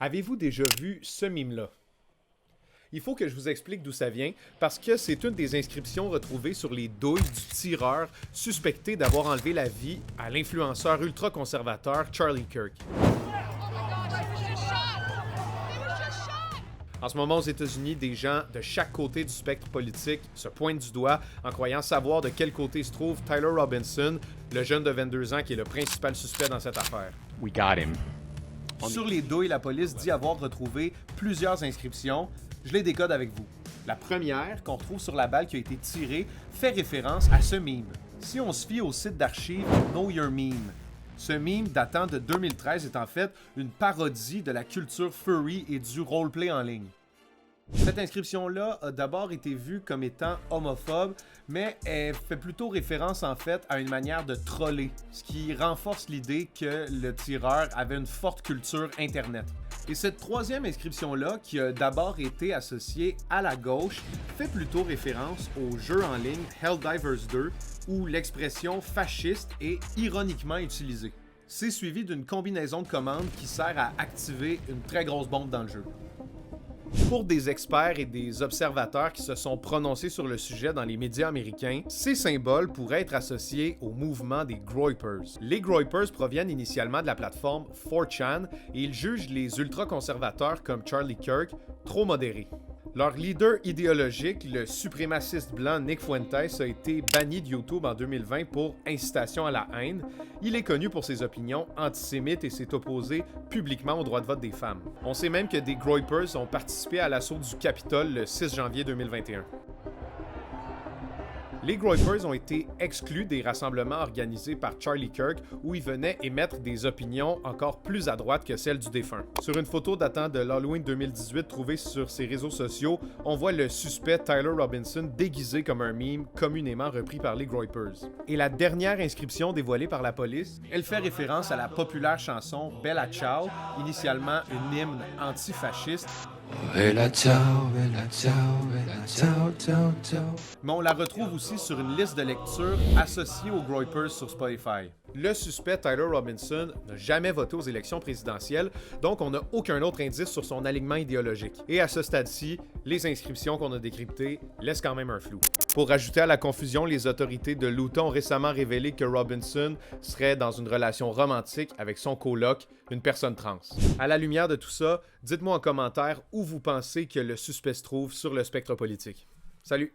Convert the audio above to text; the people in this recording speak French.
Avez-vous déjà vu ce mime-là? Il faut que je vous explique d'où ça vient, parce que c'est une des inscriptions retrouvées sur les douilles du tireur suspecté d'avoir enlevé la vie à l'influenceur ultra-conservateur Charlie Kirk. En ce moment, aux États-Unis, des gens de chaque côté du spectre politique se pointent du doigt en croyant savoir de quel côté se trouve Tyler Robinson, le jeune de 22 ans qui est le principal suspect dans cette affaire. We got him. Sur les douilles, la police dit avoir retrouvé plusieurs inscriptions. Je les décode avec vous. La première, qu'on retrouve sur la balle qui a été tirée, fait référence à ce meme. Si on se fie au site d'archives Know Your Meme, ce meme datant de 2013 est en fait une parodie de la culture furry et du roleplay en ligne. Cette inscription-là a d'abord été vue comme étant homophobe, mais elle fait plutôt référence en fait à une manière de troller, ce qui renforce l'idée que le tireur avait une forte culture Internet. Et cette troisième inscription-là, qui a d'abord été associée à la gauche, fait plutôt référence au jeu en ligne Helldivers 2, où l'expression fasciste est ironiquement utilisée. C'est suivi d'une combinaison de commandes qui sert à activer une très grosse bombe dans le jeu. Pour des experts et des observateurs qui se sont prononcés sur le sujet dans les médias américains, ces symboles pourraient être associés au mouvement des Groypers. Les Groypers proviennent initialement de la plateforme 4chan et ils jugent les ultra-conservateurs comme Charlie Kirk trop modérés. Leur leader idéologique, le suprémaciste blanc Nick Fuentes, a été banni de YouTube en 2020 pour incitation à la haine. Il est connu pour ses opinions antisémites et s'est opposé publiquement au droit de vote des femmes. On sait même que des Groypers ont participé à l'assaut du Capitole le 6 janvier 2021. Les Groypers ont été exclus des rassemblements organisés par Charlie Kirk où ils venaient émettre des opinions encore plus à droite que celles du défunt. Sur une photo datant de l'Halloween 2018 trouvée sur ses réseaux sociaux, on voit le suspect Tyler Robinson déguisé comme un meme communément repris par les Groypers. Et la dernière inscription dévoilée par la police, elle fait référence à la populaire chanson Bella Ciao, initialement une hymne antifasciste. Bella ciao, bella ciao, bella ciao, ciao, ciao. Mais on la retrouve aussi sur une liste de lecture associée aux Groypers sur Spotify. Le suspect Tyler Robinson n'a jamais voté aux élections présidentielles, donc on n'a aucun autre indice sur son alignement idéologique. Et à ce stade-ci, les inscriptions qu'on a décryptées laissent quand même un flou. Pour ajouter à la confusion, les autorités de l'Utah ont récemment révélé que Robinson serait dans une relation romantique avec son coloc, une personne trans. À la lumière de tout ça, dites-moi en commentaire où vous pensez que le suspect se trouve sur le spectre politique. Salut!